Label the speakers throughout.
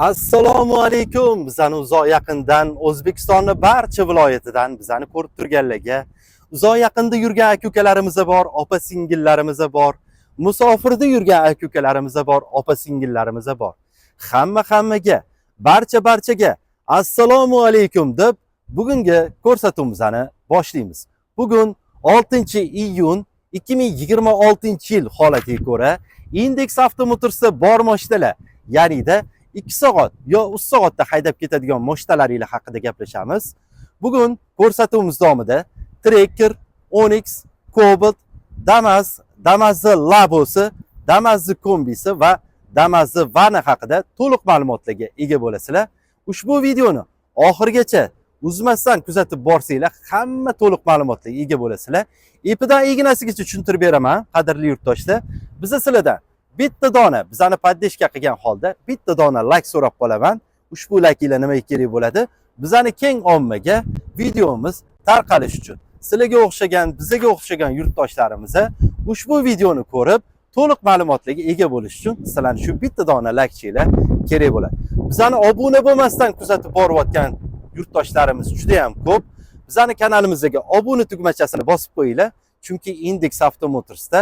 Speaker 1: Assalomu alaykum. Bizani uzoq yaqindan, O'zbekistonning barcha viloyatidan bizani ko'rib turganlarga, uzoq yaqinda yurgan aka-ukalarimiz bor, opa-singillarimiz bor, musofirda yurgan aka-ukalarimiz bor, opa-singillarimiz bor. Hammaga, barchaga assalomu alaykum deb bugungi ko'rsatuvimizni boshlaymiz. Bugun 6-iyun 2026-yil holatiga ko'ra Index Avtomotorsda bor mashinalar, ya'ni-da 2 soat yo 3 soatda haydab ketadigan mashinalar haqida gaplashamiz. Bugun ko'rsatuvimiz davomida Tracker, Onyx, Cobalt, Damas, Damas Labosi, Damas kombisi va Damas Vana haqida to'liq ma'lumotlarga ega bo'lasizlar. Ushbu videoni oxirigacha uzmasdan kuzatib borsanglar, hamma to'liq ma'lumotlarga ega bo'lasizlar. Ipidan ignasigacha tushuntirib beraman, qadrli yurtdoshlar. Biz sizlardan bitta dona bizani poddeshka qilgan holda bitta dona like so'rab qolaman. Ushbu layklar nimaga kerak bo'ladi? Bizani keng ommaga videomiz tarqalish uchun. Sizlarga o'xshagan, bizga o'xshagan yurtdoshlarimiz ushbu videoni ko'rib, to'liq ma'lumotlarga ega bo'lish uchun sizlarning shu bitta dona laykchilar kerak bo'ladi. Bizani obuna bo'lmasdan kuzatib borayotgan yurtdoshlarimiz juda ham ko'p. Bizani kanalimizga obuna tugmachasini bosib qo'yinglar, chunki Index Avtomotorsda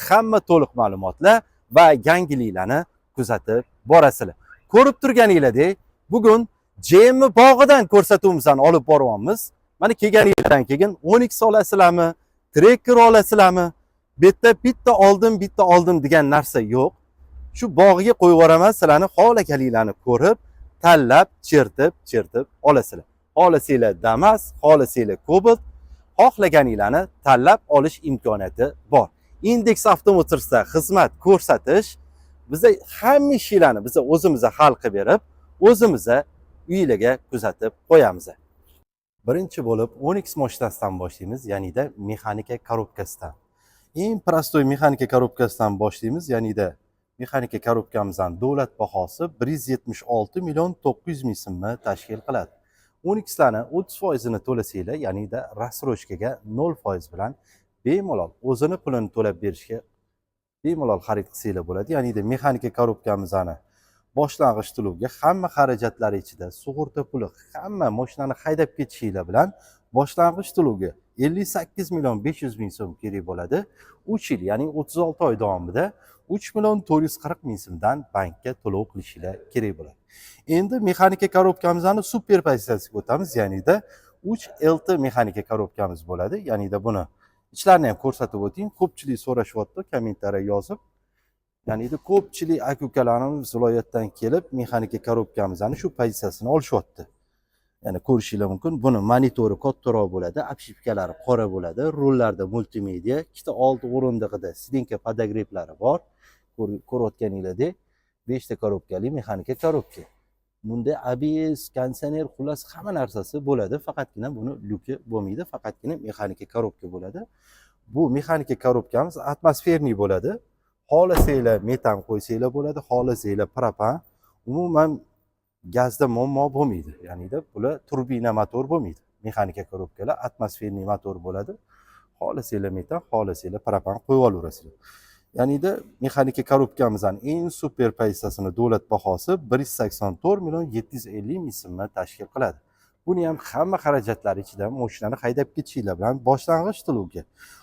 Speaker 1: hamma to'liq ma'lumotlar va yangiliklarni kuzatib borasizlar. Ko'rib turganinglardek, bugun JM bog'idan ko'rsatuvimizni olib boryapmiz. Mana kelganinglardan keyin Onyx olasizlarmi, Tracker olasizlarmi? Bitta oldim degan narsa yo'q. Shu bog'iga qo'yib yuboraman, sizlarni xohlaganinglarni ko'rib, tanlab, chertib olasizlar. Xohlasanglar Damas, xohlasanglar Cobalt, xohlaganinglarni tanlab olish imkoniyati bor. Index Avtomotorsda xizmat ko'rsatish, biza hamma ishlarni biz o'zimiz hal qilib berib, o'zimiz uylarga kuzatib qo'yamiz. Birinchi bo'lib Onyx mashinasidan boshlaymiz, ya'ni-da mexanika korobkasidan. Eng prostoy mexanika korobkasidan boshlaymiz, ya'ni-da mexanika korobkamizdan davlat bahosi 176 million 900 ming so'mni tashkil qiladi. Onyxlarni 30% ni to'lasanglar, ya'ni-da rassrochkaga 0% bilan bemalol o'zini pulini to'lab berishga bemalol xarid qilsanglar bo'ladi. Ya'ni-da mexanika korobkamizni boshlang'ich to'lovga hamma xarajatlar ichida sug'urta puli, hamma mashinani haydab ketishinglar bilan boshlang'ich to'lovga 58 million 500 ming so'm kerak bo'ladi. 3 yil, ya'ni 36 oy davomida 3 million 440 ming so'mdan bankka to'lov qilishinglar kerak bo'ladi. Endi mexanika korobkamizni super pozitsiyasiga o'tamiz, ya'ni-da 3LT mexanika korobkamiz bo'ladi. Ya'ni-da buni ichlarini ham ko'rsatib o'ting. Ko'pchilik so'rashyapti, kommentariya yozib. Ya'ni-da ko'pchilik aka-ukalarimiz viloyatdan kelib, mexanika korobkamizni shu pozitsiyasini olishyapti. Ya'ni ko'rishinglar mumkin. Buni monitori kattaroq bo'ladi, apshipkalari qora bo'ladi, rullarda multimedia, ikkita old o'rindig'ida sidinka podogreplari bor. Ko'rayotganinglardek 5 ta korobkali mexanika korobka. Bunda ABS, konditsioner, xullas hamma narsasi bo'ladi, faqatgina buni lyuki bo'lmaydi, faqatgina mexanika korobka bo'ladi. Bu mexanika korobkamiz atmosferniy bo'ladi. Xohlasanglar metan qo'ysanglar bo'ladi, xohlasanglar propan. Umuman gazda muammo bo'lmaydi. Ya'ni-da bular turbina motor bo'lmaydi. Mexanika korobkalar atmosferniy motor bo'ladi. Xohlasanglar metan, xohlasanglar propan qo'yib olaverasizlar. Ya'ni-da mexanika korobkamizning eng super pozitsiyasini davlat bahosi 184 million 750 ming so'mni tashkil qiladi. Buni ham hamma xarajatlari ichida mashinani haydab ketishinglar bilan boshlang'ich to'lovga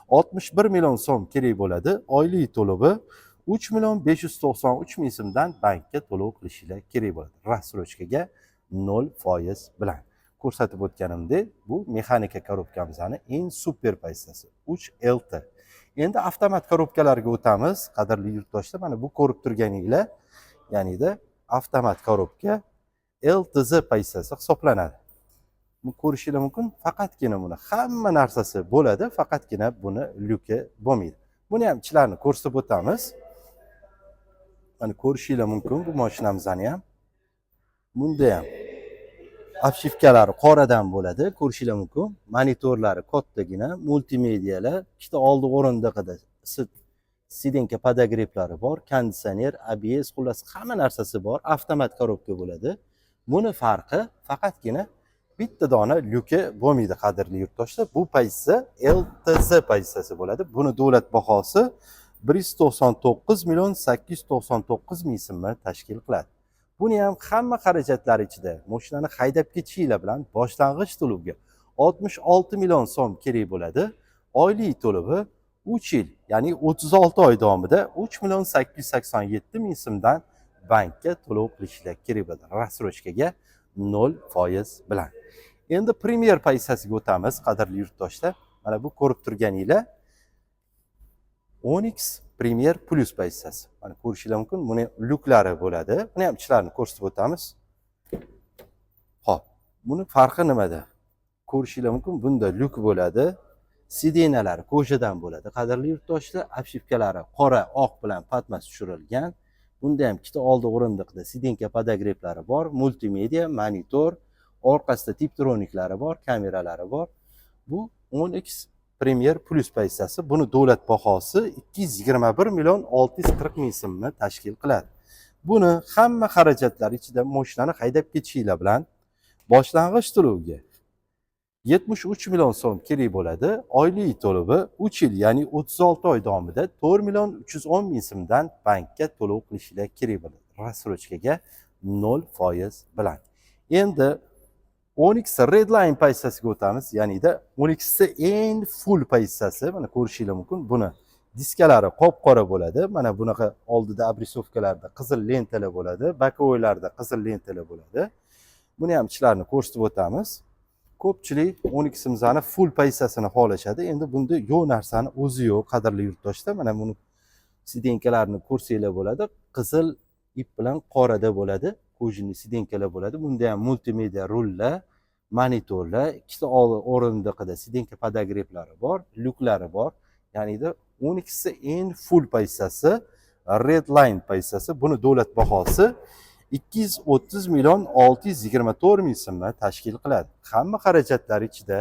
Speaker 1: 61 million so'm kerak bo'ladi. Oylik to'lovi 3 million 593 ming so'mdan bankka to'lov qilishinglar kerak bo'ladi. Rassrochkaga 0% bilan. Ko'rsatib o'tganimdek, bu mexanika korobkamizning eng super pozitsiyasi 3LT. Endi avtomat korobkalarga o'tamiz, qadrli yurtdoshlar. Mana bu ko'rib turganinglar, ya'ni-da avtomat korobka LTZ pozitsiyasi hisoblanadi. Bu ko'rishinglar mumkin, faqatgina buni hamma narsasi bo'ladi, faqatgina buni lyuki bo'lmaydi. Buni ham ichlarni ko'rsatib o'tamiz. Mana ko'rishinglar mumkin bu mashinamizni ham. Bunda ham apshifkalari qoradan bo'ladi, ko'rishinglar mumkin. Monitorlari kattagina, multimediyalar, ikkita oldi o'rindig'ida sidinka podogreplari bor, konditsioner, ABS, xullas hamma narsasi bor, avtomat korobka bo'ladi. Buni farqi faqatgina bitta dona lyuki bo'lmaydi, qadrli yurtdoshlar. Bu pozitsiya LTZ pozitsiyasi bo'ladi. Buni davlat bahosi 199 million 899 ming so'mni tashkil qiladi. Buni ham hamma xarajatlar ichida mashinani haydab ketishinglar bilan boshlang'ich to'lovga 66 million so'm kerak bo'ladi. Oylik to'lovi 3 yil, ya'ni 36 oy davomida 3 million 887 ming so'mdan bankka to'lov qilishinglar kerak bo'ladi. Rassrochkaga 0% bilan. Endi Premier paysasiga o'tamiz, qadrli yurtdoshlar. Mana bu ko'rib turganinglar Onyx Premier Plus paysasi. Mana ko'rishinglar mumkin. Buni luklari bo'ladi. Buni ham ichlarini ko'rsatib o'tamiz. Xo'p, buni farqi nimada? Ko'rishinglar mumkin. Bunda luk bo'ladi. Sidenalari ko'shadan bo'ladi. Qadrli yurtdoshlar, obshivkalari qora, oq bilan patmas tushirilgan. Bunda ham ikkita oldi o'rindiqda sidenka podogreplari bor, multimedia, monitor, orqasida tiptroniklari bor, kameralari bor. Bu Onyx Premier Plus paysasi. Buni davlat bahosi 221 million 640 ming so'mni tashkil qiladi. Buni hamma xarajatlar ichida mashinani haydab ketishinglar bilan boshlang'ich to'lovga 73 million so'm kerak bo'ladi. Oylik to'lovi 3 yil, ya'ni 36 oy davomida 4 million 310 ming so'mdan bankka to'lov qilishinglar kerak bo'ladi. Rassrochkaga 0% bilan. Endi Onyx Redline paysasiga o'tamiz. Ya'ni-da Onyx'ning eng full paysasi. Mana ko'rishinglar mumkin. Buni diskalari qop-qora bo'ladi. Mana bunaqa oldida abrisovkalarda qizil lentalar bo'ladi, bokovoylarda qizil lentalar bo'ladi. Buni ham ichlarini ko'rsatib o'tamiz. Ko'pchilik Onyx'imizni full paysasini xohlashadi. Endi bunda yo'q narsani o'zi yo'q, qadrli yurtdoshlar. Mana buni sidenkalarini ko'rsanglar bo'ladi. Qizil ip bilan qorada bo'ladi. Kojinli sidenkalar bo'ladi. Bunda ham multimedia rullar, monitorlar, ikkita o'rindiqida sidenka podogreplari bor, luklari bor. Ya'ni-da Onyx'ning eng full paysasi Redline paysasi. Buni davlat bahosi 230 million 624 ming so'mni tashkil qiladi. Hamma xarajatlar ichida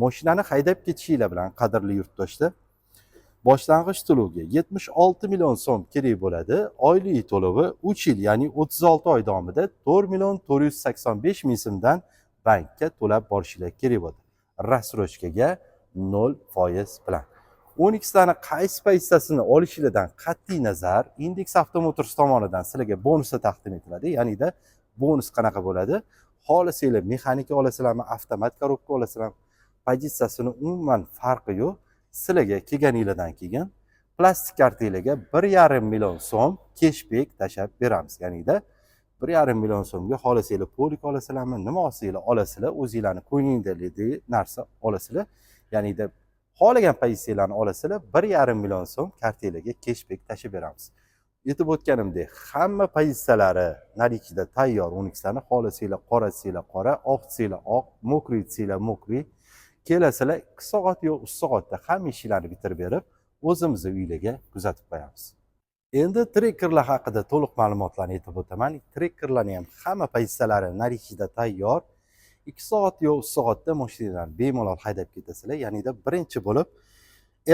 Speaker 1: mashinani haydab ketishinglar bilan, qadrli yurtdoshlar, boshlang'ich to'lovga 76 million so'm kerak bo'ladi. Oylik to'lovi 3 yil, ya'ni 36 oy davomida 4 million 485 ming so'mdan bankka to'lab borishinglar kerak bo'ladi. Rassrochkaga 0% bilan. Onyx'larni qaysi paysasini olishinglardan qat'iy nazar Index Automotors tomonidan sizlarga bonuslar taqdim etiladi. Ya'ni-da bonus qanaqa bo'ladi? Xohlasanglar mexanika olasizlarmi, avtomat korobka olasizlarmi, pozitsiyasini umuman farqi yo'q. Sizlarga kelganinglardan keyin plastik kartalarga 1,5 million so'm cashback tashab beramiz. Ya'ni-da 1,5 million so'mga xohlasanglar polik olasizlarmi, nima olsanglar olasizlar, o'zingizlarning ko'nglingdagi narsa olasizlar. Ya'ni-da xohlagan pozitsiyalarini olasizlar, 1,5 million so'm kartalarga cashback tashib beramiz. Aytib o'tganimdek, hamma pozitsiyalari narikida tayyor. Onyx'larni xohlasanglar qora desanglar qora, oq desanglar oq, mokriy desanglar mokriy. Kelasizlar 2 soat yo'q 3 soatda hamma ishlarni bitirib berib, o'zimizning uylarga kuzatib qo'yamiz. Endi trekkerlar haqida to'liq ma'lumotlarni aytib o'taman. Trekkerlarning ham hamma pozitsiyalari narikida tayyor. 2 soat yo'q 3 soatda mashinalarni bemalol haydab ketasizlar. Ya'ni-da birinchi bo'lib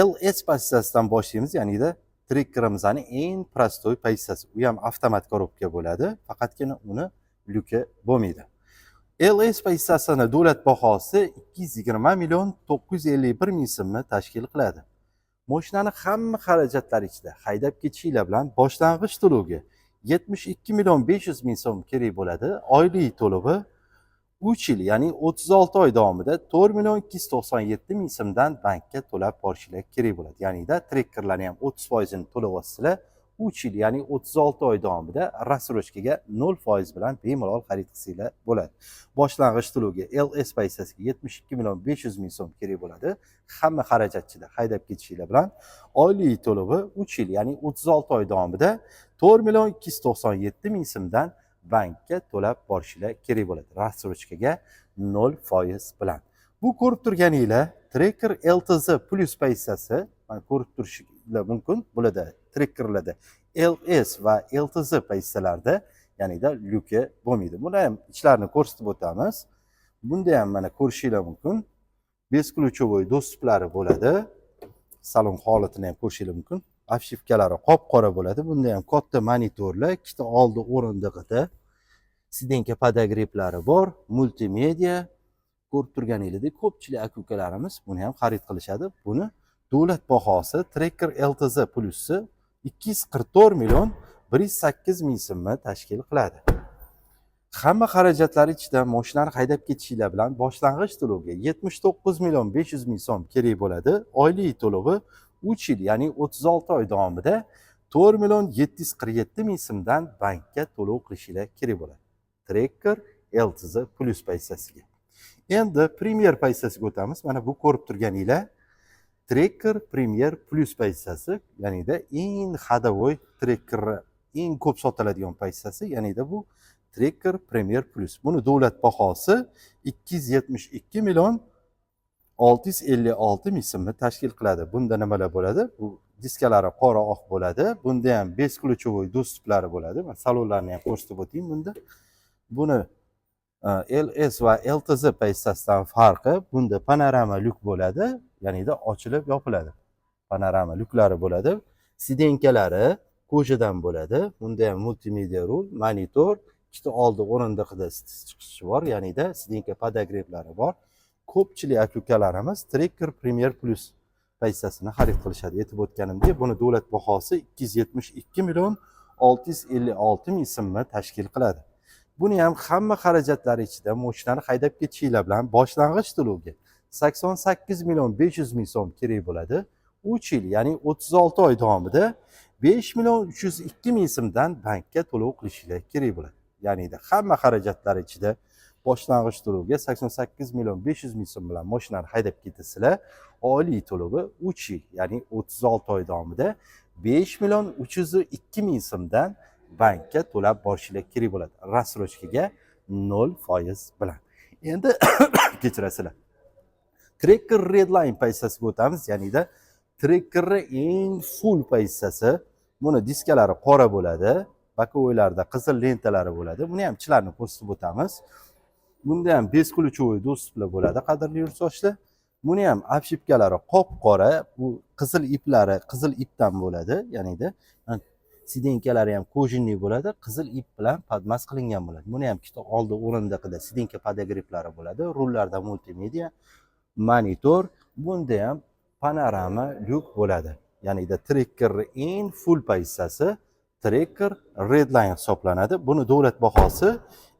Speaker 1: LS pozitsiyasidan boshlaymiz. Ya'ni-da trekkerimizning eng prostoy pozitsiyasi. U ham avtomat korobka bo'ladi, faqatgina uni lyuki bo'lmaydi. LS pozitsiyasini davlat bahosi 220 million 951 ming so'mni tashkil qiladi. Mashinani hamma xarajatlar ichida haydab ketishinglar bilan boshlang'ich to'lovga 72 million 500 ming so'm kerak bo'ladi. Oylik to'lovi 3 yil, ya'ni 36 oy davomida 4 million 297 ming so'mdan bankka to'lab borishinglar kerak bo'ladi. Ya'ni-da trekkerlarni ham 30% ni to'lab olsizlar, 3 yil, ya'ni 36 oy davomida rassrochkaga 0% bilan bemalol xarid qilsanglar bo'ladi. Boshlang'ich to'lovga LS paysasiga 72 million 500 ming so'm kerak bo'ladi. Hamma xarajatchida haydab ketishinglar bilan oylik to'lovi 3 yil, ya'ni 36 oy davomida 4 million 297 ming so'mdan bankka to'lab borishinglar kerak bo'ladi. Rassrochkaga 0% bilan. Bu ko'rib turganinglar Tracker LTZ Plus paysasi. Mana ko'rib turishinglar mumkin. Bularda trekkerlarda LS va LTZ paysalarda, ya'ni-da lyuki bo'lmaydi. Buni ham ichlarini ko'rsatib o'tamiz. Bunda ham mana ko'rishinglar mumkin. Besключевой dostuplari bo'ladi. Salon holatini ham ko'rishinglar mumkin. Obshivkalari qop-qora bo'ladi. Bunda ham katta monitorlar, ikkita oldi o'rindig'ida sidenka podogreplari bor, multimedia. Ko'rib turganingizdek, ko'pchilik aka-ukalarimiz buni ham xarid qilishadi. Buni davlat bahosi Tracker LTZ Plus'i 244 million 108 ming so'mni tashkil qiladi. hamma xarajatlar ichida mashinani haydab ketishinglar bilan boshlang'ich to'lovga 79 million 500 ming so'm kerak bo'ladi. Oylik to'lovi 3 yil, ya'ni 36 oy davomida 4 million 747 ming so'mdan bankka to'lov qilishinglar kerak bo'ladi. Tracker LTZ Plus payssasiga. Endi Premier payssasiga o'tamiz. Mana bu ko'rib turganinglar Tracker Premier Plus payssasi, ya'ni-da eng xadavoy Tracker, eng ko'p sotiladigan payssasi, ya'ni-da bu Tracker Premier Plus. Buni davlat bahosi 272 million 656 ming so'mni tashkil qiladi. Bunda nimalar bo'ladi? Bu diskalari qora oq bo'ladi. Bunda ham besключевой dostuplari bo'ladi. Men salonlarni ham ko'rsatib o'tayim bunda. Buni LS va LTZ payssasidan farqi, bunda panorama lyuk bo'ladi, ya'ni-da ochilib yopiladi. Panorama lyuklari bo'ladi. Sidenkalari ko'jadan bo'ladi. Bunda ham multimedia rul, monitor, ikkita oldi o'rindiqida chiqishi bor, ya'ni-da sidenka podogrevlari bor. Ko'pchilik aka-ukalarimiz Tracker Premier Plus payssasini xarid qilishadi. Aytib o'tganimdek, buni davlat bahosi 272 million 656 ming so'mni tashkil qiladi. Buni ham hamma xarajatlari ichida mashinani haydab ketishinglar bilan boshlang'ich to'lovga 88 million 500 ming so'm kerak bo'ladi. 3 yil, ya'ni 36 oy davomida 5 million 302 ming so'mdan bankka to'lov qilishinglar kerak bo'ladi. Ya'ni-da hamma xarajatlari ichida boshlang'ich to'lovga 88 million 500 ming so'm bilan mashinani haydab ketasizlar. Oylik to'lovi 3 yil, ya'ni 36 oy davomida 5 million 302 ming so'mdan bankka to'lab borishinglar kerak bo'ladi. Rassrochkaga 0% bilan. Endi kechirasizlar. Tracker Redline payssasiga o'tamiz, ya'ni-da Trackerning eng full payssasi. Buni diskalari qora bo'ladi, bokovoylarda qizil lentalari bo'ladi. Buni ham ichlarni ko'rsatib o'tamiz. Bunda ham besключевой dostuplar bo'ladi, qadrli yurtdoshlar. Buni ham obshipkalari qop-qora, bu qizil iplari qizil ipdan bo'ladi, ya'ni-da sidenkalari ham kojinli bo'ladi, qizil ip bilan podmas qilingan bo'ladi. Buni ham ikkita oldi o'rindiqida sidenka podogrevlari bo'ladi, rullarda multimedia, monitor, bunda ham panorama lyuk bo'ladi. Ya'ni-da Trackerning eng full payssasi Tracker Redline hisoblanadi. Buni davlat bahosi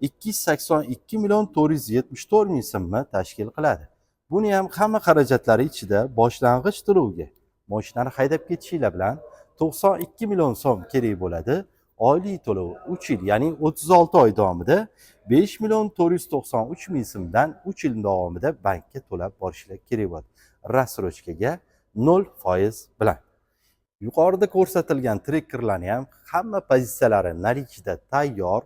Speaker 1: 282 million 474 ming so'mni tashkil qiladi. Buni ham hamma xarajatlari ichida boshlang'ich to'lovga mashinani haydab ketishinglar bilan 92 million so'm kerak bo'ladi. Oylik to'lov 3 yil, ya'ni 36 oy davomida 5 million 493 ming so'mdan 3 yil davomida bankka to'lab borishinglar kerak bo'ladi. Rassrochkaga 0% bilan. Yuqorida ko'rsatilgan trackerlarni ham hamma pozitsiyalari nalichida tayyor.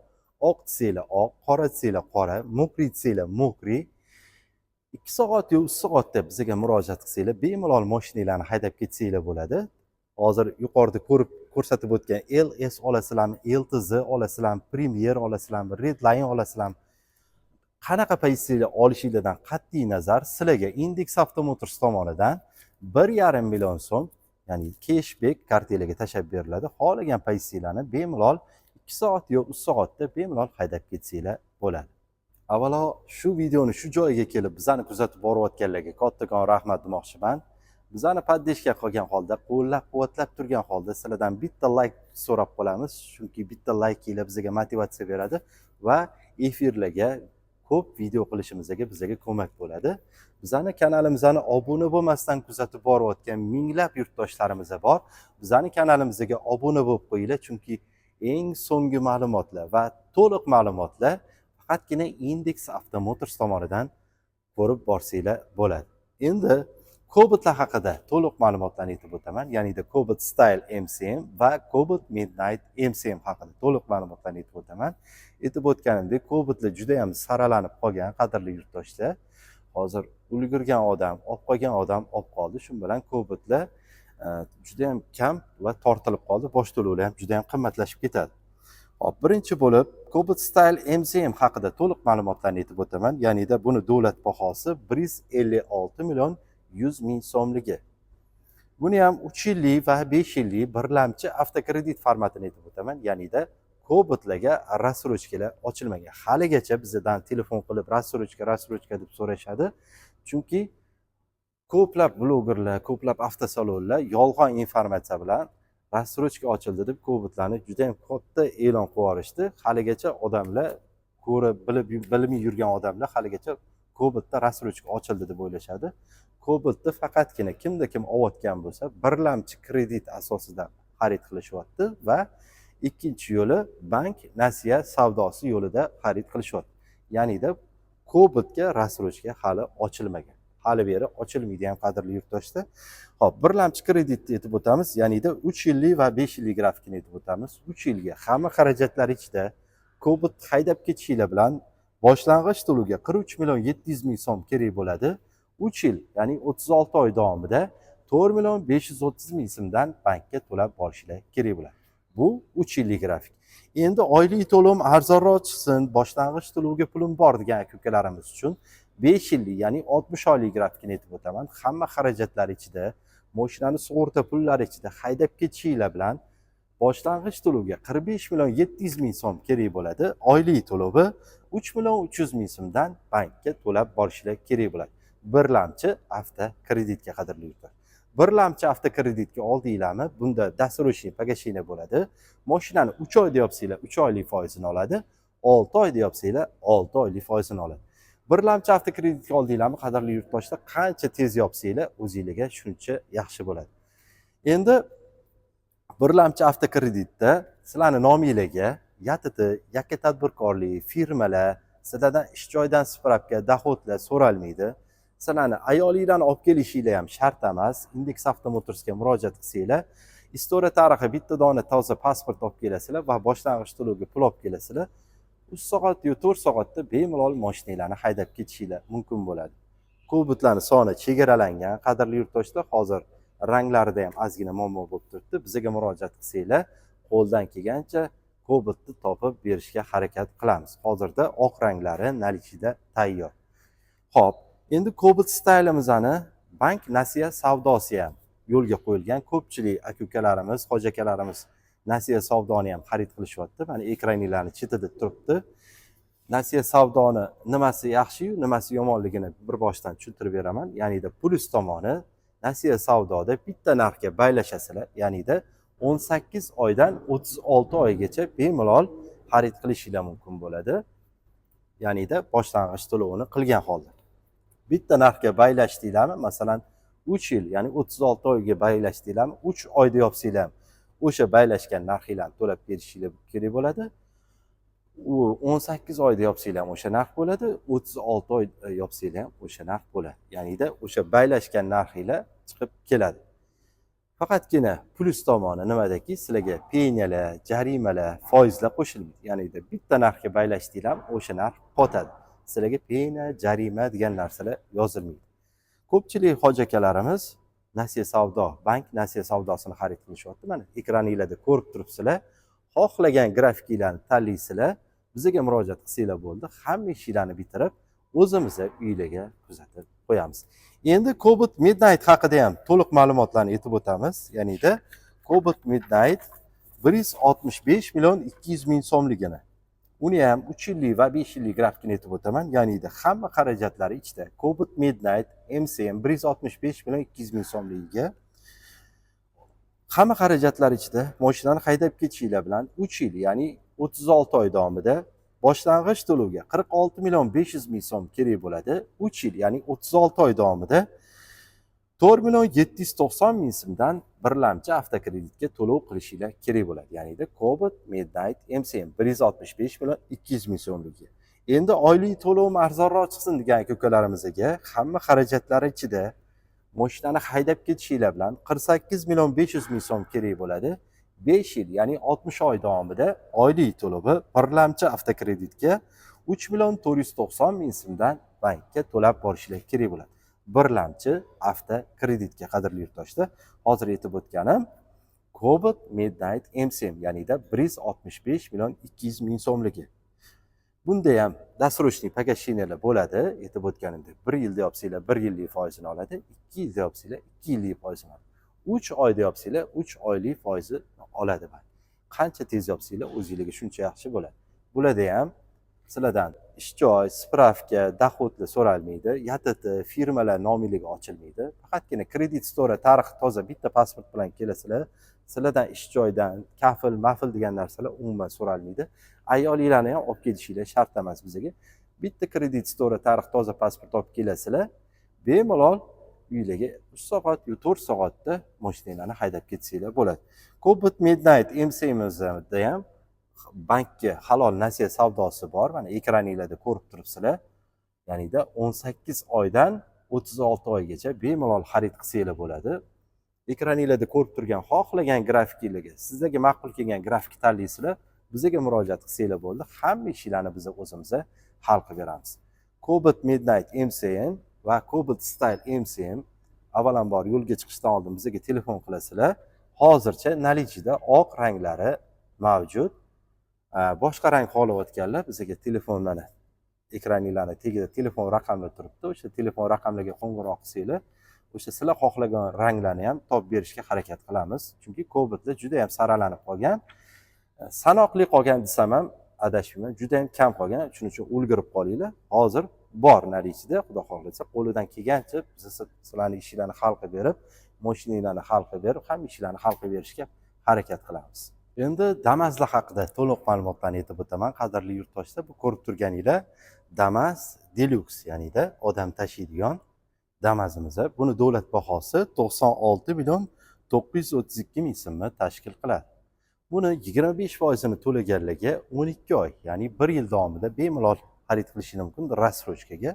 Speaker 1: Oq desanglar oq, qora desanglar qora, mokriy desanglar mokriy. 2 soat yo 3 soatda bizga murojaat qilsanglar, bemalol mashinalarni haydab ketsanglar bo'ladi. Hozir yuqorida ko'rsatib o'tgan LS olasizlarmi, LTZ olasizlarmi, Premier olasizlarmi, Redline olasizlarmi, qanaqa pozitsiyada olishinglardan qat'iy nazar sizlarga Index Avtomotors tomonidan 1,5 million so'm, ya'ni cashback kartelaga tashab beriladi. Xohlagan pozitsiyalarni bemalol 2 soat yo 3 soatda bemalol haydab ketsanglar bo'ladi. Avvalo shu videoni shu joyiga kelib bizani kuzatib borayotganlarga kattakon rahmat demoqchiman. Bizani poddeshka qilgan holda, qo'llab-quvvatlab turgan holda sizlardan bitta like so'rab qolamiz, chunki bitta laykinglar bizga motivatsiya beradi va efirlarga ko'p video qilishimizga bizga ko'mak bo'ladi. Bizani kanalimizga obuna bo'lmasdan kuzatib borayotgan minglab yurtdoshlarimiz bor. Bizani kanalimizga obuna bo'lib qo'yinglar, chunki eng so'nggi ma'lumotlar va to'liq ma'lumotlar faqatgina Index Avtomotors tomonidan ko'rib borsanglar bo'ladi. Endi Cobotlar haqida to'liq ma'lumotlarni aytib o'taman. Ya'ni-da Cobot Style MCM va Cobot Midnight MCM haqida to'liq ma'lumotlarni aytib o'taman. Aytib o'tganimdek, Cobotlar juda ham saralanib qolgan, qadrli yurtdoshlar. Hozir ulgurgan odam, olib qolgan odam olib qoldi. Shu bilan Cobotlar juda ham kam va tortilib qoldi. Bosh to'lovlar ham juda ham qimmatlashib ketadi. Hop, birinchi bo'lib Cobot Style MCM haqida to'liq ma'lumotlarni aytib o'taman. Ya'ni-da buni davlat bahosi 156 million 100 ming so'mligi. Buni ham 3 yillik va 5 yillik birlamchi avtokredit formatini aytib o'taman. Ya'ni-da Cobotlarga rassrochkalar ochilmagan. Haligacha bizdan telefon qilib rassrochka deb so'rashadi. Chunki ko'plab blogerlar, ko'plab avtosalonlar yolg'on informatsiya bilan rassrochka ochildi deb Cobotlarni juda ham katta e'lon qilib yuborishdi. Haligacha odamlar ko'rib bilmay yurgan odamlar haligacha Cobalt'da rassrochka ochildi deb o'ylashadi. Cobalt'ni faqatgina kimda kim olayotgan bo'lsa, birlamchi kredit asosida xarid qilishyapti va ikkinchi yo'li bank nasiya savdosi yo'lida xarid qilishyapti. Ya'nida Cobalt'ga rassrochka hali ochilmagan. Hali beri ochilmaydi ham qadrli yurtdoshlar. Xo'p, birlamchi kreditni aytib o'tamiz. Ya'nida 3 yillik va 5 yillik grafikini aytib o'tamiz. 3 yilga hamma xarajatlar ichida Cobalt haydab ketishinglar bilan boshlang'ich to'lovga 43 million 700 ming so'm kerak bo'ladi. 3 yil, ya'ni 36 oy davomida 4 million 530 ming so'mdan bankka to'lab borishinglar kerak bo'ladi. Bu 3 yillik grafik. Endi oylik to'lovim arzonroq chiqsin, boshlang'ich to'lovga pulim bor degan aka-ukalarimiz uchun 5 yillik, ya'ni 60 oylik grafikini aytib o'taman. Hamma xarajatlar ichida, mashinani sug'urta pullari ichida haydab ketishinglar bilan boshlang'ich to'lovga 45 million 700 ming so'm kerak bo'ladi. Oylik to'lovi 3 million 300 ming so'mdan bankka to'lab borishinglar kerak bo'ladi. Birlamchi avto kreditga qadrli yurtlar. Birlamchi avto kreditga oldinglarmi, bunda досрочный погашение bo'ladi. Mashinani 3 oyda yopsanglar 3 oylik foizini oladi, 6 oyda yopsanglar 6 oylik foizini oladi. Birlamchi avto kreditga oldinglarmi, qadrli yurtdoshlar, qancha tez yopsanglar o'zingizga shuncha yaxshi bo'ladi. Endi birlamchi avto kreditda sizlarning nomingizga YTT, yakka tadbirkorlik, firmalar, sizlardan ish joyidan spravka, dohodlar so'ralmaydi. Sizlarni ayolinglarni olib kelishinglar ham shart emas. Index Avtomotorsga murojaat qilsanglar, istoriya tarixi bitta dona toza pasport olib kelasizlar va boshlang'ich to'lovga pul olib kelasizlar. 3 soat yo 4 soatda bemalol mashinanglarni haydab ketishinglar mumkin bo'ladi. Cobaltlarning soni chegaralangan, qadrli yurtdoshlar. Hozir ranglarida ham ozgina muammo bo'lib turibdi. Bizga murojaat qilsanglar, qo'ldan kelgancha Cobaltni topib berishga harakat qilamiz. Hozirda oq ranglari nalichida tayyor. Xo'p, endi Cobalt staylimizni bank nasiya savdosi ham yo'lga qo'yilgan. Ko'pchilik aka-ukalarimiz, hoji-akalarimiz nasiya savdoni ham xarid qilishyapti. Mana ekraninglarning chetida turibdi. Nasiya savdoni nimasi yaxshi-yu, nimasi yomonligini bir boshdan tushuntirib beraman. Ya'nida plyus tomoni nasiya savdoda bitta narxga baylashasizlar. Ya'nida 18 oydan 36 oygacha bemalol xarid qilishinglar mumkin bo'ladi. Ya'nida boshlang'ich to'lovini qilgan holda. Bitta narxga baylashdinglarmi, masalan 3 yil, ya'ni 36 oyga baylashdinglarmi, 3 oyda yopsanglar o'sha baylashgan narxinglarni to'lab berishinglar kerak bo'ladi. U 18 oyda yopsanglar o'sha narx bo'ladi, 36 oy yopsanglar ham o'sha narx bo'ladi. Ya'nida o'sha baylashgan narxinglar chiqib keladi. Faqatgina plyus tomoni nimadaki, sizlarga penyalar, jarimalar, foizlar qo'shilmaydi. Ya'nida bitta narxga baylashdinglar, o'sha narx qotadi. Sizlarga penya, jarima degan narsalar yozilmaydi. Ko'pchilik hoji-akalarimiz nasiya savdo, bank nasiya savdosini xarid qilishyapti. Mana ekraningizda ko'rib turibsizlar. Xohlagan grafiklarni tanlaysizlar, bizga murojaat qilsanglar bo'ldi. Hamma ishlarni bitirib, o'zimizga uylarga kuzatib qo'yamiz. Endi Cobalt Midnight haqida ham to'liq ma'lumotlarni aytib o'tamiz. Ya'nida Cobalt Midnight 165 million 200 ming so'mligini. Uni ham 3 yillik va 5 yillik grafikini aytib o'taman. Ya'nida hamma xarajatlari ichida Cobalt Midnight MCM 165 million 200 ming so'mligiga hamma xarajatlar ichida mashinani haydab ketishinglar bilan 3 yil, ya'ni 36 oy davomida boshlang'ich to'lovga 46 million 500 ming so'm kerak bo'ladi. 3 yil, ya'ni 36 oy davomida 4 million 790 ming so'mdan birlamchi avtokreditga to'lov qilishinglar kerak bo'ladi. Ya'ni Cobalt Midnight MCM 165 million 200 ming so'mligi. Endi oylik to'lovim arzonroq chiqsin degan aka-ukalarimizga hamma xarajatlari ichida mashinani haydab ketishinglar bilan 48 million 500 ming so'm kerak bo'ladi. 5 yil, ya'ni 60 oy davomida oylik to'lovi birlamchi avtokreditga 3 million 490 ming so'mdan bankka to'lab borishinglar kerak bo'ladi. Birlamchi avtokreditga qadrli yurtdoshlar. Hozir aytib o'tganim Cobalt Midnight MCM, ya'nida 165 million 200 ming so'mligi. Bunda ham досрочный погашениyalar bo'ladi. Aytib o'tganimdek, 1 yilda yopsanglar 1 yillik foizini oladi, 2 yilda yopsanglar 2 yillik foizini oladi. 3 oyda yopsanglar 3 oylik foizi oladi. Qancha tez yopsanglar o'zingizga shuncha yaxshi bo'ladi. Bularda ham sizlardan ish joy, spravka, dohodlar so'ralmaydi. YTT, firmalar nomingizga ochilmaydi. Faqatgina kredit store tarixi toza bitta pasport bilan kelasizlar. sizlardan ish joyidan kafil mafil degan narsalar umuman so'ralmaydi. Ayolinglarni ham olib kelishinglar shart emas bizga. Bitta kredit stora tarix toza pasport olib kelasizlar, bemalol uylarga 3 soat yo 4 soatda mashinanglarni haydab ketsanglar bo'ladi. Cobalt Midnight MC'mizda ham bankka halol nasiya savdosi bor. Mana ekraningizda ko'rib turibsizlar. Ya'nida 18 oydan 36 oygacha bemalol xarid qilsanglar bo'ladi. Ekraningizda ko'rib turgan xohlagan grafiklarga, sizlarga ma'qul kelgan grafik tanlaysizlar, bizga murojaat qilsanglar bo'ldi. Hamma ishlarni biz o'zimiz hal qilib beramiz. Cobalt Midnight MCM va Cobalt Style MCM avvalambor yo'lga chiqishdan oldin bizga telefon qilasizlar. Hozircha наличида oq ranglari mavjud. Boshqa rang xohlayotganlar bizga telefon mana ekraningizning tagida telefon raqami turibdi. O'sha telefon raqamlarga qo'ng'iroq qilsanglar, o'sha sizlar xohlagan ranglarni ham topib berishga harakat qilamiz. Chunki Cobaltda juda ham saralanib qolgan. Sanoqli qolgan desam ham adashmayman, juda ham kam qolgan. Shuning uchun ulgurib qolinglar. Hozir bor наличида, xudo xolasa qo'lidan kelgancha biz sizlarning ishlarni hal qilib berib, mashinanglarni hal qilib berib, hamma ishlarni hal qilib berishga harakat qilamiz. Endi Damazlar haqida to'liq ma'lumotlarni aytib o'taman. Qadrli yurtdoshlar, bu ko'rib turganinglar Damaz Deluxe, ya'nida odam tashiydigan Damazimiz. Buni davlat bahosi 96 million 932 ming so'mni tashkil qiladi. Buni 25% ni to'laganlarga 12 oy, ya'ni 1 yil davomida bemalol xarid qilishingiz mumkin rassrochkaga.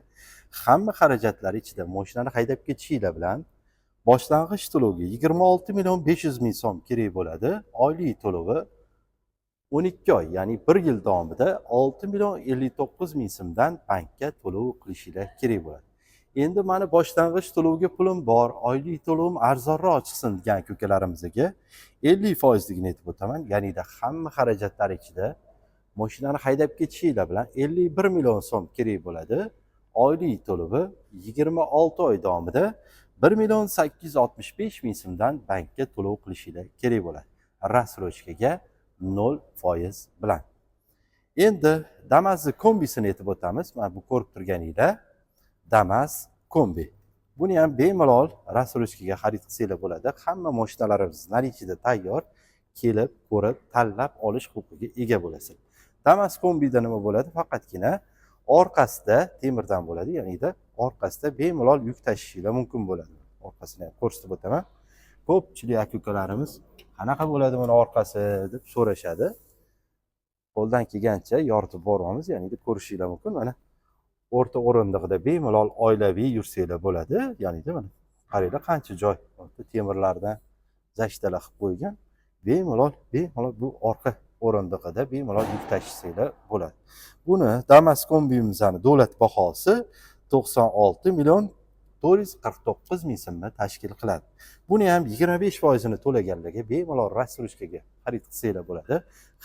Speaker 1: Hamma xarajatlar ichida mashinani haydab ketishinglar bilan boshlang'ich to'lovga 26 million 500 ming so'm kerak bo'ladi. Oylik to'lovi 12 oy, ya'ni 1 yil davomida 6 million 59 ming so'mdan bankka to'lov qilishinglar kerak bo'ladi. Endi meni boshlang'ich to'lovga pulim bor, oylik to'lovim arzonroq chiqsin degan ko'kalarimizga 50% ligini aytib o'taman. Ya'nida hamma xarajatlar ichida mashinani haydab ketishinglar bilan 51 million so'm kerak bo'ladi. Oylik to'lovi 26 oy davomida 1 million 865 ming so'mdan bankka to'lov qilishinglar kerak bo'ladi. Rassrochkaga 0% bilan. Endi Damas kombisini aytib o'tamiz. Mana bu ko'rib turganinglar Damas kombi. Buni ham bemalol rassrochkaga xarid qilsanglar bo'ladi. Hamma mashinalarimiz наличида tayyor, kelib, ko'rib, tanlab olish huquqiga ega bo'lasiz. Damas kombida nima bo'ladi? Faqatgina orqasida temirdan bo'ladi, ya'nida orqasida bemalol yuk tashishinglar mumkin bo'ladi. Orqasini ham ko'rsatib o'taman. Ko'pchilik aka-ukalarimiz qanaqa bo'ladi buni orqasi deb so'rashadi. Qo'ldan kelgancha yoritib boramiz, ya'nida ko'rishinglar mumkin. Mana o'rta o'rindig'ida bemalol oilaviy yursanglar bo'ladi. Ya'nida mana qaranglar qancha joy temirlardan zashtalar qilib qo'ygan. Bemalol bu orqa o'rindig'ida bemalol yuk tashishinglar bo'ladi. Buni Damas kombimizning davlat bahosi 96 million 449 ming so'mni tashkil qiladi. Buni ham 25% ni to'laganlarga bemalol rassrochkaga xarid qilsanglar bo'ladi.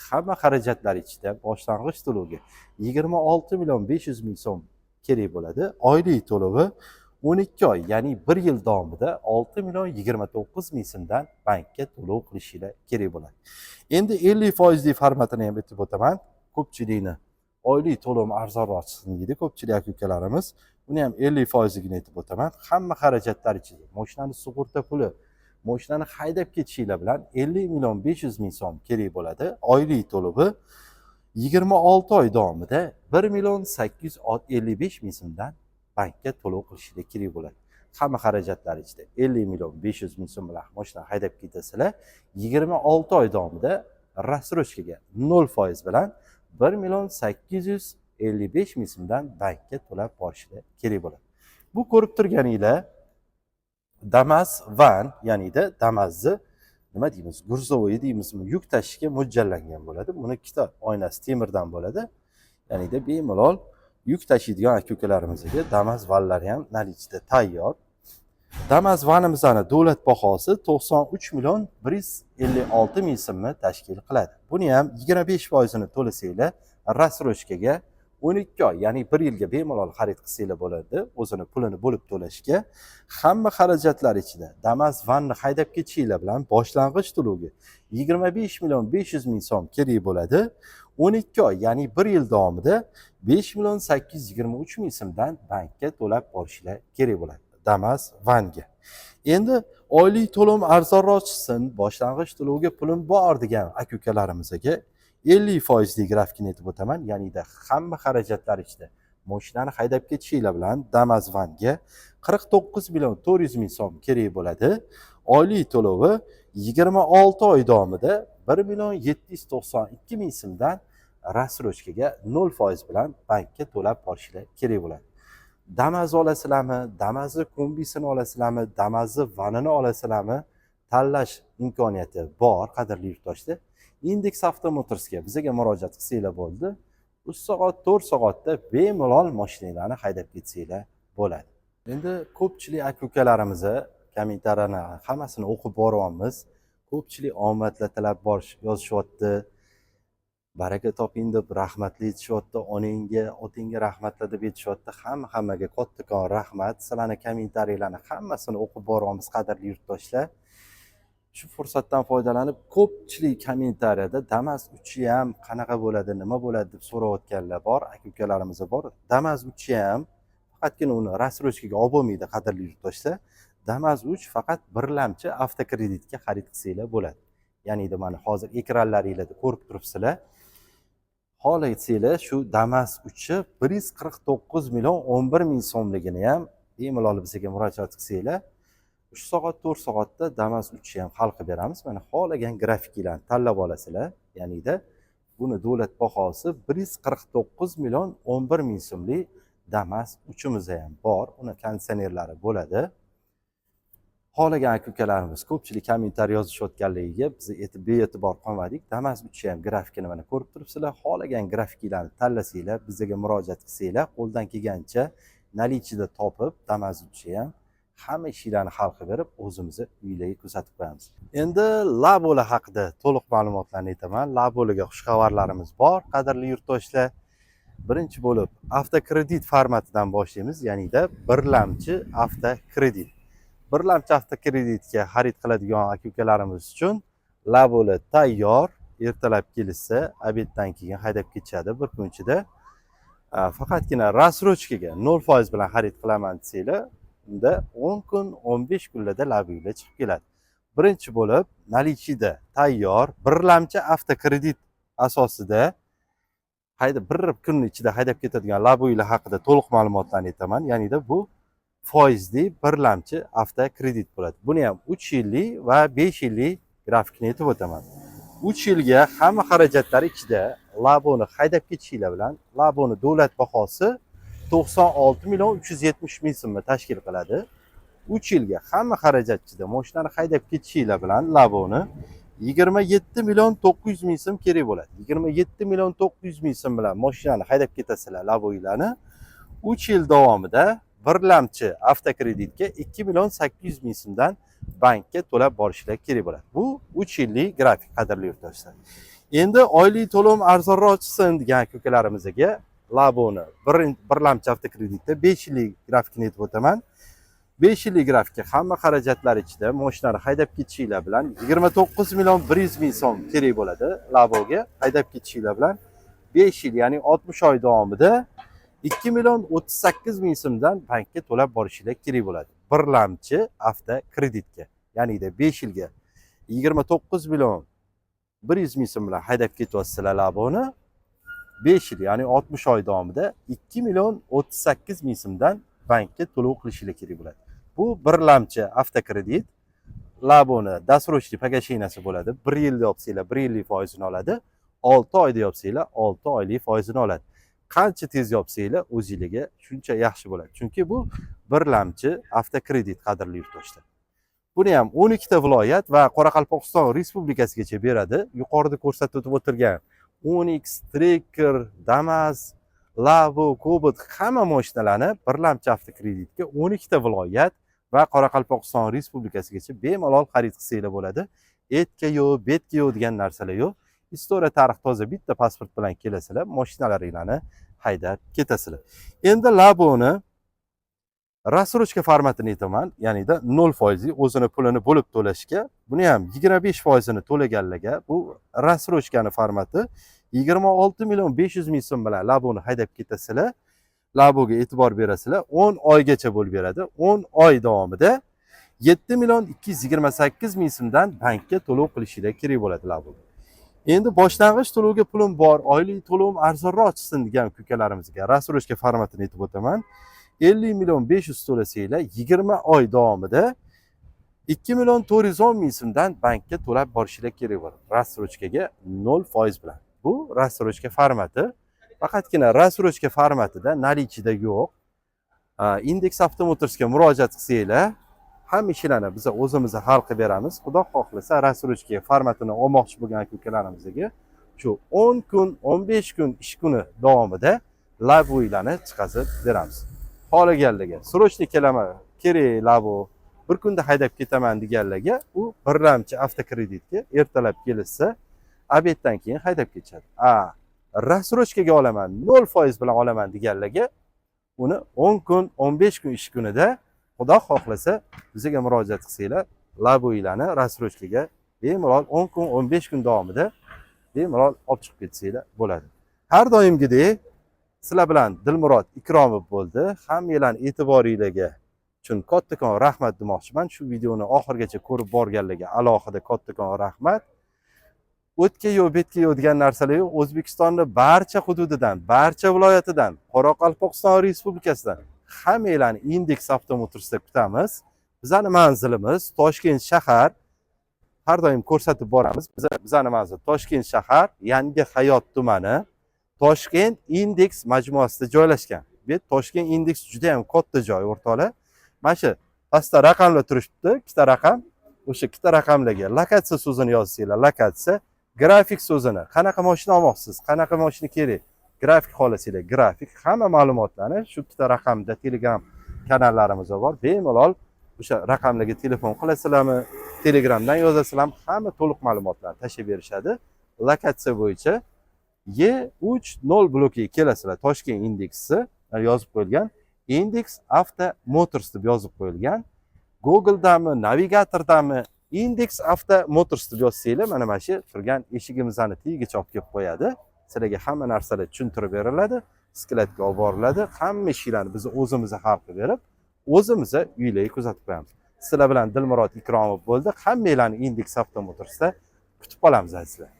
Speaker 1: Hamma xarajatlar ichida boshlang'ich to'lovga 26 million 500 ming so'm kerak bo'ladi. Oylik to'lovi 12 oy, ya'ni 1 yil davomida 6 million 29 ming so'mdan bankka to'lov qilishinglar kerak bo'ladi. Endi 50% formatini ham aytib o'taman. Ko'pchilikni oylik to'lovim arzonroq chiqsin deydi ko'pchilik aka-ukalarimiz. Buni ham 50% ligini aytib o'taman. Hamma xarajatlar ichida mashinaning sug'urta puli, mashinani haydab ketishinglar bilan 50 million 500 ming so'm kerak bo'ladi. Oylik to'lovi 26 oy davomida 1 million 855 ming so'mdan bankka to'lov qilishinglar kerak bo'ladi. Hamma xarajatlar ichida 50 million 500 ming so'm bilan mashinani haydab ketasizlar. 26 oy davomida rassrochkaga 0% bilan 1 million 855 ming so'mdan bankka to'lab borishinglar kerak bo'ladi. Bu ko'rib turganinglar Damas van, ya'nida Damas'ni nima deymiz? Gruzovoy deymizmi? Yuk tashishga mo'ljallangan bo'ladi. Buni ikkita oynasi temirdan bo'ladi. Ya'nida bemalol yuk tashiydigan aka-ukalarimizga Damas vanlari ham наличида tayyor. Damas vanimizning davlat bahosi 93 million 156 ming so'mni tashkil qiladi. Buni ham 25% ni to'lasanglar rassrochkaga 12 oy, ya'ni 1 yilga bemalol xarid qilsanglar bo'ladi. O'zini pulini bo'lib to'lashga hamma xarajatlar ichida Damas vanni haydab ketishinglar bilan boshlang'ich to'lovga 25 million 500 ming so'm kerak bo'ladi. 12 oy, ya'ni 1 yil davomida 5 million 823 ming so'mdan bankka to'lab borishinglar kerak bo'ladi. Damas Van'ga. Endi oylik to'lim arzonroq chiqsin, boshlang'ich to'lovga pulim bor degan aka-ukalarimizga 50% grafikini aytib o'taman. Ya'ni hamma xarajatlar ichida mashinani haydab ketishinglar bilan Damas Van'ga 49 million 400 ming so'm kerak bo'ladi. Oylik to'lovi 26 oy davomida 1 million 792 ming so'mdan rassrochkaga 0% bilan bankka to'lab borishinglar kerak bo'ladi. Damas olasizlarmi, Damas'ni kombisini olasizlarmi, Damas'ni vanini olasizlarmi, tanlash imkoniyati bor, qadrli yurtdoshlar. Index Avtomotorsga bizga murojaat qilsanglar bo'ldi. 3 soat, 4 soatda bemalol mashinalarni haydab ketsanglar bo'ladi. Endi ko'pchilik aka-ukalarimiz kommentariyani hammasini o'qib boryapmiz. Ko'pchilik omadlar tilab yozishyapti. Baraka toping deb rahmatli aytishyapti, onangga, otingga rahmatlar deb aytishyapti. Hammaga kattakon rahmat. Sizlarning kommentariylarni hammasini o'qib boryapmiz, qadrli yurtdoshlar. Shu fursatdan foydalanib, ko'pchilik kommentariyada Damas 3 ham qanaqa bo'ladi, nima bo'ladi deb so'rayotganlar bor, aka-ukalarimiz bor. Damas 3 ham faqatgina uni rassrochkaga olib bo'lmaydi, qadrli yurtdoshlar. Damas 3 faqat birlamchi avtokreditga xarid qilsanglar bo'ladi. Ya'ni mana hozir ekranlaringizda ko'rib turibsizlar. Xohlasanglar shu Damas 3 149 million 11 ming so'mligini ham bemalol bizga murojaat qilsanglar, 3 soat 4 soatda Damas 3 ham hal qilib beramiz. Mana xohlagan grafiklarni tanlab olasizlar. Ya'ni buni davlat bahosi 149 million 11 ming so'mlik Damas 3imiz ham bor. Uni konditsionerlari bo'ladi. Xohlagan aka-ukalarimiz ko'pchilik kommentariy yozishayotganligiga biz bee'tibor qolmadik. Damas 3 ham grafikini mana ko'rib turibsizlar. Xohlagan grafiklarni tanlasanglar, bizga murojaat qilsanglar, qo'ldan kelgancha nalichida topib Damas 3 ham hamma ishlarni hal qilib berib, o'zimizni uylarga ko'rsatib qo'yamiz. Endi Labola haqida to'liq ma'lumotlarni aytaman. Labolaga xushxabarlarimiz bor, qadrli yurtdoshlar. Birinchi bo'lib avtokredit formatidan boshlaymiz, ya'ni birlamchi avtokredit. Birlamchi avtokreditga xarid qiladigan aka-ukalarimiz uchun Labola tayyor, ertalab kelsa, obeddan keyin haydab ketishadi bir kun ichida. Faqatgina rassrochkaga 0% bilan xarid qilaman desanglar, unda 10 kun, 15 kunlarda Labola chiqib keladi. Birinchi bo'lib nalichida tayyor, birlamchi avtokredit asosida bir kun ichida haydab ketadigan Labola haqida to'liq ma'lumotlarni aytaman. Ya'ni bu foizli birlamchi avtokredit bo'ladi. Buni ham 3 yillik va 5 yillik grafikni aytib o'taman. 3 yilga hamma xarajatlar ichida Laboni haydab ketishinglar bilan Laboni davlat bahosi 96 million 370 ming so'mni tashkil qiladi. 3 yilga hamma xarajat ichida mashinani haydab ketishinglar bilan Laboni 27 million 900 ming so'm kerak bo'ladi. 27 million 900 ming so'm bilan mashinani haydab ketasizlar Labo'ylarni. 3 yil davomida birlamchi avtokreditga 2 million 800 ming so'mdan bankka to'lab borishlar kerak bo'ladi. Bu 3 yillik grafik, qadrli yurtdoshlar. Endi oylik to'lim arzonroq chiqsin degan aka-ukalarimizga Laboni birlamchi avtokreditda 5 yillik grafikni aytib o'taman. 5 yillik grafikka hamma xarajatlar ichida mashinani haydab ketishinglar bilan 29 million 100 ming so'm kerak bo'ladi. Laboga haydab ketishinglar bilan 5 yil, ya'ni 60 oy davomida 2 million 38 ming so'mdan bankka to'lab borishinglar kerak bo'ladi. Birlamchi avtokreditga, ya'ni 5 yilga 29 million 100 ming so'm bilan haydab ketyapsizlar Laboni. 5 yil, ya'ni 60 oy davomida 2 million 38 ming so'mdan bankka to'lov qilishinglar kerak bo'ladi. Bu birlamchi avtokredit. Laboni dasrochli pogashinasi bo'ladi. 1 yilda olsanglar 1 yillik foizini oladi. 6 oyda olsanglar 6 oylik foizini oladi. Qancha tez yopsanglar o'zingizga shuncha yaxshi bo'ladi. Chunki bu birlamchi avtokredit, qadrli yurtdoshlar. Buni ham 12 ta viloyat va Qoraqalpog'iston Respublikasigacha beradi. Yuqorida ko'rsatib o'tirgan Onyx, Tracker, Damas, Labo, Cobalt hamma mashinalarni birlamchi avtokreditga 12 ta viloyat va Qoraqalpog'iston Respublikasigacha bemalol xarid qilsanglar bo'ladi. Etga yo'q, betga yo'q degan narsalar yo'q. Istoriya, tarix toza bitta pasport bilan kelasizlar, mashinalaringizni haydab ketasizlar. Endi Laboni rassrochka formatini aytaman, ya'ni 0% o'zini pulini bo'lib to'lashga, buni ham 25% ni to'laganlarga bu rassrochkani formati 26 million 500 ming so'm bilan Laboni haydab ketasizlar. Labuga e'tibor berasizlar, 10 oygacha bo'lib beradi. 10 oy davomida 7 million 228 ming so'mdan bankka to'lov qilishinglar kerak bo'ladi Labuga. Endi boshlang'ich to'lovga pulim bor, oylik to'lovim arzonroq chiqsin degan ukalarimizga rassrochka formatini aytib o'taman. 50 million 500 to'lasanglar 20 oy davomida 2 million 410 ming so'mdan bankka to'lab borishinglar kerak bo'ladi. Rassrochkaga 0% bilan. Bu rassrochka formati. Faqatgina rassrochka formatida nalichida yo'q. Index Avtomotorsga murojaat qilsanglar, hamma ishlarni biz o'zimiz hal qilib beramiz. Xudo xohlasa rassrochka formatini olmoqchi bo'lgan ukalarimizga shu 10 kun, 15 kun ish kuni davomida labo'ylarni chiqazib beramiz. Xohlaganlarga srochniy kelaman, kerak labo, bir kunda haydab ketaman deganlarga u birlamchi avtokreditga ertalab kelsa, obeddan keyin haydab ketadi. Rassrochkaga olaman, 0% bilan olaman deganlarga uni 10 kun, 15 kun ish kunida Xudo xohlasa bizga murojaat qilsanglar, labo'ylarni rassrochkaga bemalol 10 kun, 15 kun davomida bemalol olib chiqib ketsanglar bo'ladi. Har doimgidek sizlar bilan Dilmurod Ikromov bo'ldi. Hammanglarning e'tiboringizga uchun kattakon rahmat demoqchiman. Shu videoni oxirigacha ko'rib borganlarga alohida kattakon rahmat. O'tga yo'q, betga yo'q degan narsalar yo'q. O'zbekistonning barcha hududidan, barcha viloyatidan, Qoraqalpog'iston Respublikasidan hammanglarni Index Avtomotorsda kutamiz. Bizning manzilimiz Toshkent shahar. Har doim ko'rsatib boramiz. Bizning manzil Toshkent shahar, Yangi Hayot tumani, Toshkent Index majmuasida joylashgan. Bu Toshkent Index juda ham katta joy o'rtoqlar. Mana shu pastda raqamlar turibdi, ikkita raqam. O'sha ikkita raqamlarga lokatsiya so'zini yozsanglar, lokatsiya, grafik so'zini, qanaqa mashina olmoqchisiz, qanaqa mashina kerak, grafik xohlasanglar, grafik, hamma ma'lumotlarni shu ikkita raqamda Telegram kanallarimiz bor. Bemalol o'sha raqamlarga telefon qilasizlarmi, Telegramdan yozasizlarmi, hamma to'liq ma'lumotlarni tashlab berishadi. Lokatsiya bo'yicha E30 blokiga kelasizlar. Toshkent indeksi yozib qo'yilgan. Index Avtomotors deb yozib qo'yilgan. Google'dami, navigatordami Index Avtomotors deb yozsanglar, mana shu turgan eshigimizni tagigacha olib kelib qo'yadi. Sizlarga hamma narsalar tushuntirib beriladi, skletga olib boriladi. Hamma ishlarni biz o'zimiz hal qilib berib, o'zimiz uylarga kuzatib qo'yamiz. Sizlar bilan Dilmurod Ikromov bo'ldi. Hammanglarni Index Avtomotorsda kutib qolamiz azizlar.